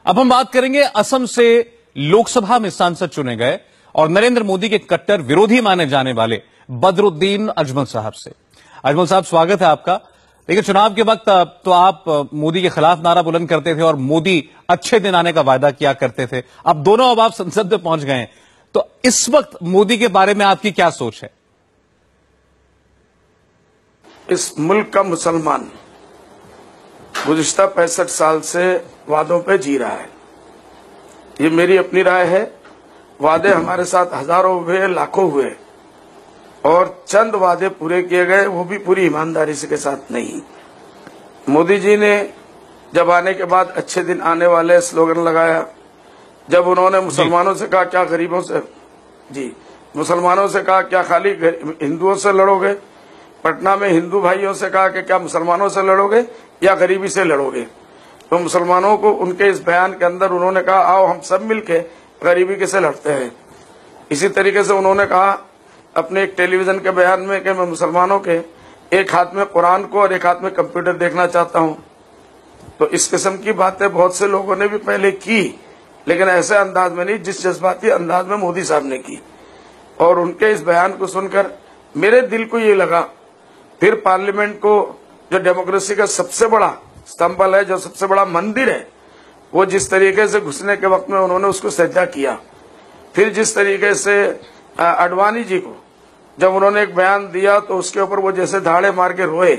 अब हम बात करेंगे असम से लोकसभा में सांसद चुने गए और नरेंद्र मोदी के कट्टर विरोधी माने जाने वाले बदरुद्दीन अजमल साहब से। अजमल साहब, स्वागत है आपका। देखिए, चुनाव के वक्त तो आप मोदी के खिलाफ नारा बुलंद करते थे और मोदी अच्छे दिन आने का वायदा किया करते थे। अब दोनों अब आप संसद में पहुंच गए हैं, तो इस वक्त मोदी के बारे में आपकी क्या सोच है? इस मुल्क का मुसलमान गुज़िश्ता 65 साल से वादों पे जी रहा है। ये मेरी अपनी राय है। वादे हमारे साथ हजारों हुए, लाखों हुए, और चंद वादे पूरे किए गए, वो भी पूरी ईमानदारी से के साथ नहीं। मोदी जी ने जब आने के बाद अच्छे दिन आने वाले स्लोगन लगाया, जब उन्होंने मुसलमानों से कहा क्या गरीबों से, जी मुसलमानों से कहा क्या खाली हिंदुओं से लड़ोगे, पटना में हिंदू भाइयों से कहा कि क्या मुसलमानों से लड़ोगे या गरीबी से लड़ोगे, तो मुसलमानों को उनके इस बयान के अंदर उन्होंने कहा आओ हम सब मिलके गरीबी कैसे लड़ते हैं। इसी तरीके से उन्होंने कहा अपने एक टेलीविजन के बयान में कि मैं मुसलमानों के एक हाथ में कुरान को और एक हाथ में कंप्यूटर देखना चाहता हूं। तो इस किस्म की बातें बहुत से लोगों ने भी पहले की, लेकिन ऐसे अंदाज में नहीं जिस जज्बाती अंदाज में मोदी साहब ने की। और उनके इस बयान को सुनकर मेरे दिल को ये लगा, फिर पार्लियामेंट को जो डेमोक्रेसी का सबसे बड़ा स्तंभ है, जो सबसे बड़ा मंदिर है, वो जिस तरीके से घुसने के वक्त में उन्होंने उसको सज्जा किया। फिर जिस तरीके से अडवाणी जी को जब उन्होंने एक बयान दिया तो उसके ऊपर वो जैसे धाड़े मार के रोए।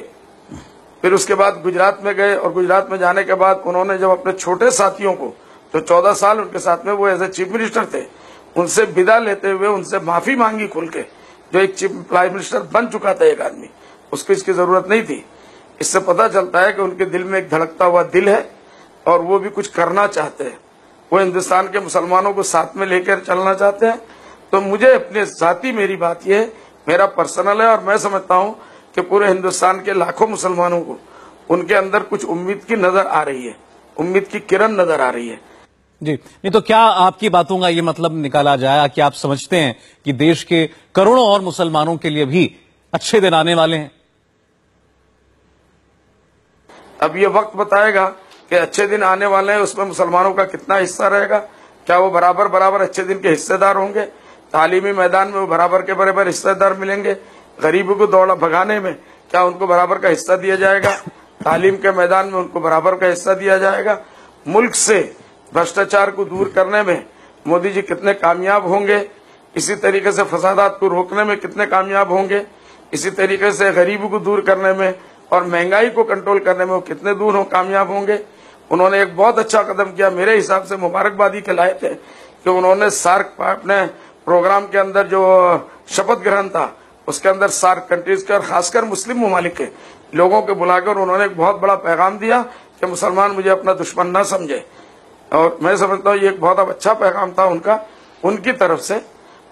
फिर उसके बाद गुजरात में गए और गुजरात में जाने के बाद उन्होंने जब अपने छोटे साथियों को, जो 14 साल उनके साथ में वो एज ए चीफ मिनिस्टर थे, उनसे विदा लेते हुए उनसे माफी मांगी खुल के। जो एक चीफ प्राइम मिनिस्टर बन चुका था एक आदमी, उसको इसकी जरूरत नहीं थी। इससे पता चलता है कि उनके दिल में एक धड़कता हुआ दिल है और वो भी कुछ करना चाहते हैं। वो हिंदुस्तान के मुसलमानों को साथ में लेकर चलना चाहते हैं। तो मुझे अपने साथी, मेरी बात ये मेरा पर्सनल है और मैं समझता हूं कि पूरे हिंदुस्तान के लाखों मुसलमानों को उनके अंदर कुछ उम्मीद की नजर आ रही है, उम्मीद की किरण नजर आ रही है। जी नहीं, तो क्या आपकी बातों का ये मतलब निकाला जाए कि आप समझते हैं कि देश के करोड़ों और मुसलमानों के लिए भी अच्छे दिन आने वाले हैं? अब ये वक्त बताएगा कि अच्छे दिन आने वाले हैं, उसमें मुसलमानों का कितना हिस्सा रहेगा। क्या वो बराबर बराबर अच्छे दिन के हिस्सेदार होंगे? तालीमी मैदान में वो बराबर के बराबर हिस्सेदार मिलेंगे? गरीबों को दौड़ा भगाने में क्या उनको बराबर का हिस्सा दिया जाएगा? तालीम के मैदान में उनको बराबर का हिस्सा दिया जाएगा? मुल्क से भ्रष्टाचार को दूर करने में मोदी जी कितने कामयाब होंगे? इसी तरीके से फसादात को रोकने में कितने कामयाब होंगे? इसी तरीके से गरीबी को दूर करने में और महंगाई को कंट्रोल करने में वो कितने दूर कामयाब होंगे? उन्होंने एक बहुत अच्छा कदम किया, मेरे हिसाब से मुबारकबादी के लायक है, कि उन्होंने सार्क अपने प्रोग्राम के अंदर जो शपथ ग्रहण था उसके अंदर सार्क कंट्रीज के और खासकर मुस्लिम ममालिक के लोगों के बुलाकर उन्होंने एक बहुत बड़ा पैगाम दिया कि मुसलमान मुझे अपना दुश्मन न समझे। और मैं समझता हूँ ये एक बहुत अच्छा पैगाम था उनका, उनकी तरफ से।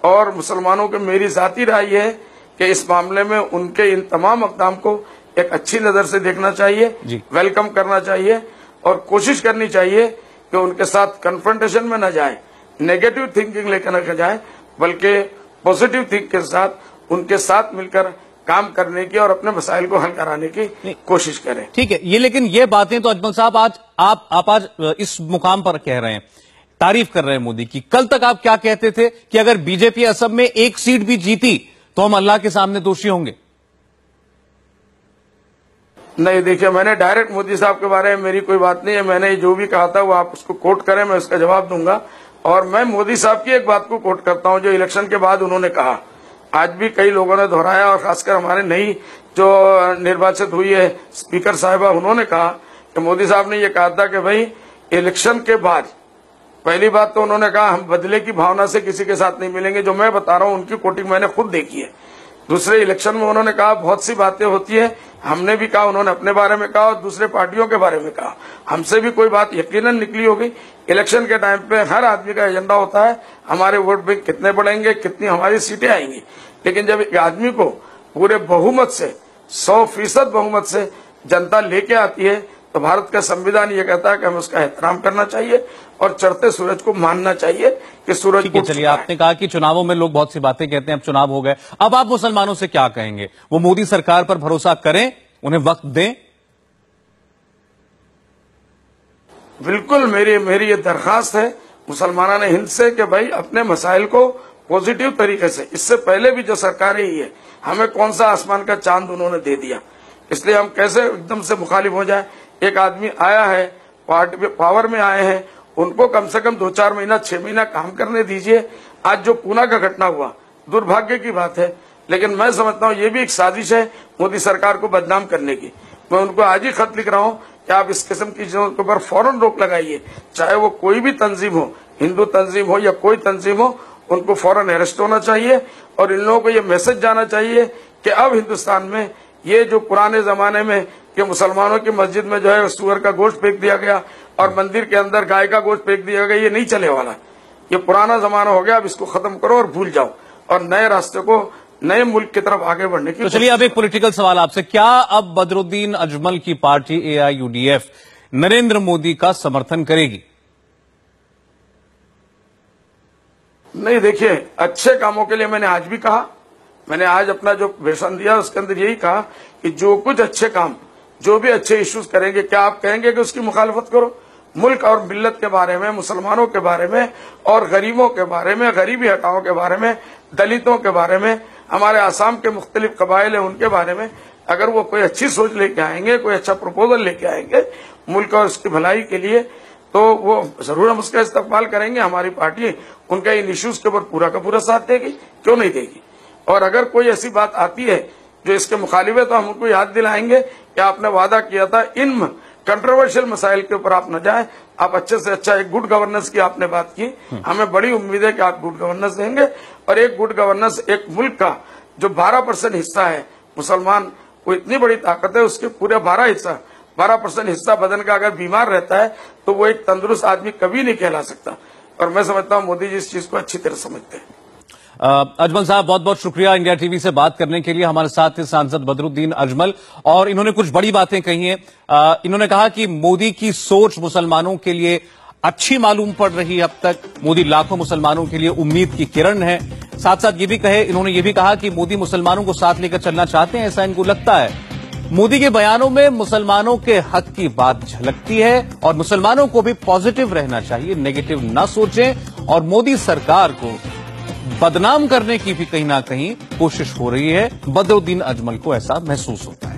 और मुसलमानों की मेरी जाती राय है कि इस मामले में उनके इन तमाम अक़दाम को एक अच्छी नजर से देखना चाहिए, वेलकम करना चाहिए और कोशिश करनी चाहिए कि उनके साथ कन्फ्रंटेशन में न जाए, नेगेटिव थिंकिंग लेकर न जाए, बल्कि पॉजिटिव थिंक के साथ उनके साथ मिलकर काम करने की और अपने मसाइल को हल कराने की कोशिश करें। ठीक है, ये लेकिन ये बातें तो अजमल साहब आज आप आज इस मुकाम पर कह रहे हैं, तारीफ कर रहे हैं मोदी की। कल तक आप क्या कहते थे कि अगर बीजेपी असम में एक सीट भी जीती तो हम अल्लाह के सामने दोषी होंगे? नहीं, देखिए, मैंने डायरेक्ट मोदी साहब के बारे में मेरी कोई बात नहीं है। मैंने जो भी कहा था वो आप उसको कोट करें, मैं उसका जवाब दूंगा। और मैं मोदी साहब की एक बात को कोट करता हूं जो इलेक्शन के बाद उन्होंने कहा, आज भी कई लोगों ने दोहराया और खासकर हमारे नई जो निर्वाचित हुई है स्पीकर साहिबा, उन्होंने कहा कि मोदी साहब ने ये कहा था कि भाई इलेक्शन के बाद पहली बात तो उन्होंने कहा हम बदले की भावना से किसी के साथ नहीं मिलेंगे। जो मैं बता रहा हूं उनकी कोटिंग मैंने खुद देखी है। दूसरे इलेक्शन में उन्होंने कहा बहुत सी बातें होती है, हमने भी कहा, उन्होंने अपने बारे में कहा और दूसरे पार्टियों के बारे में कहा। हमसे भी कोई बात यकीनन निकली होगी। इलेक्शन के टाइम पे हर आदमी का एजेंडा होता है हमारे वोट बैंक कितने बढ़ेंगे, कितनी हमारी सीटें आएंगी। लेकिन जब एक आदमी को पूरे बहुमत से 100% बहुमत से जनता लेके आती है तो भारत का संविधान ये कहता है कि हमें उसका एहतराम करना चाहिए और चढ़ते सूरज को मानना चाहिए कि सूरज। ठीक है, चलिए, आपने कहा कि चुनावों में लोग बहुत सी बातें कहते हैं, अब चुनाव हो गए, अब आप मुसलमानों से क्या कहेंगे? वो मोदी सरकार पर भरोसा करें, उन्हें वक्त दें? बिल्कुल मेरी ये दरखास्त है मुसलमाना हिंद से कि भाई अपने मसाइल को पॉजिटिव तरीके से, इससे पहले भी जो सरकारें ही है, हमें कौन सा आसमान का चांद उन्होंने दे दिया, इसलिए हम कैसे एकदम से मुखालिफ हो जाए। एक आदमी आया है, पार्टी पावर में आए हैं, उनको कम से कम 2-4 महीना 6 महीना काम करने दीजिए। आज जो पूना का घटना हुआ दुर्भाग्य की बात है, लेकिन मैं समझता हूँ ये भी एक साजिश है मोदी सरकार को बदनाम करने की। मैं उनको आज ही खत लिख रहा हूँ कि आप इस किस्म की चीजों के ऊपर फौरन रोक लगाइए, चाहे वो कोई भी तंजीम हो, हिंदू तंजीम हो या कोई तंजीम हो, उनको फौरन अरेस्ट होना चाहिए। और इन लोगों को ये मैसेज जाना चाहिए कि अब हिंदुस्तान में ये जो पुराने जमाने में कि मुसलमानों की मस्जिद में जो है सुअर का गोश्त फेंक दिया गया और मंदिर के अंदर गाय का गोश्त फेंक दिया गया, ये नहीं चले वाला। ये पुराना जमाना हो गया, अब इसको खत्म करो और भूल जाओ और नए रास्ते को, नए मुल्क की तरफ आगे बढ़ने की। तो चलिए अब एक पॉलिटिकल सवाल आपसे, क्या अब बदरुद्दीन अजमल की पार्टी AIUDF नरेंद्र मोदी का समर्थन करेगी? नहीं, देखिए, अच्छे कामों के लिए मैंने आज भी कहा, मैंने आज अपना जो भाषण दिया उसके अंदर यही कहा कि जो कुछ अच्छे काम, जो भी अच्छे इश्यूज करेंगे, क्या आप कहेंगे कि उसकी मुखालफत करो? मुल्क और मिल्लत के बारे में, मुसलमानों के बारे में और गरीबों के बारे में, गरीबी हटाओ के बारे में, दलितों के बारे में, हमारे आसाम के मुख्तलिफ कबाइल हैं उनके बारे में, अगर वो कोई अच्छी सोच लेके आएंगे, कोई अच्छा प्रपोजल लेके आएंगे मुल्क और उसकी भलाई के लिए, तो वो जरूर हम उसका इस्तेमाल करेंगे। हमारी पार्टी उनका इन इश्यूज के ऊपर पूरा का पूरा साथ देगी, क्यों नहीं देगी। और अगर कोई ऐसी बात आती है जो इसके मुखालिफ है तो हम उनको याद दिलाएंगे कि आपने वादा किया था इन कंट्रोवर्शियल मसाइल के ऊपर आप न जाए, आप अच्छे से अच्छा एक गुड गवर्नेंस की आपने बात की, हमें बड़ी उम्मीद है कि आप गुड गवर्नेंस देंगे। और एक गुड गवर्नेंस एक मुल्क का जो 12% हिस्सा है मुसलमान, वो इतनी बड़ी ताकत है, उसके पूरे 12% हिस्सा बदन का अगर बीमार रहता है तो वो एक तंदुरुस्त आदमी कभी नहीं कहला सकता। और मैं समझता हूँ मोदी जी इस चीज को अच्छी तरह समझते हैं। अजमल साहब, बहुत बहुत शुक्रिया इंडिया टीवी से बात करने के लिए। हमारे साथ थे सांसद बदरुद्दीन अजमल और इन्होंने कुछ बड़ी बातें कही हैं। इन्होंने कहा कि मोदी की सोच मुसलमानों के लिए अच्छी मालूम पड़ रही है, अब तक मोदी लाखों मुसलमानों के लिए उम्मीद की किरण है। साथ साथ इन्होंने ये भी कहा कि मोदी मुसलमानों को साथ लेकर चलना चाहते हैं, ऐसा इनको लगता है। मोदी के बयानों में मुसलमानों के हक की बात झलकती है और मुसलमानों को भी पॉजिटिव रहना चाहिए, नेगेटिव ना सोचें। और मोदी सरकार को बदनाम करने की भी कहीं ना कहीं कोशिश हो रही है, बदरुद्दीन अजमल को ऐसा महसूस होता है।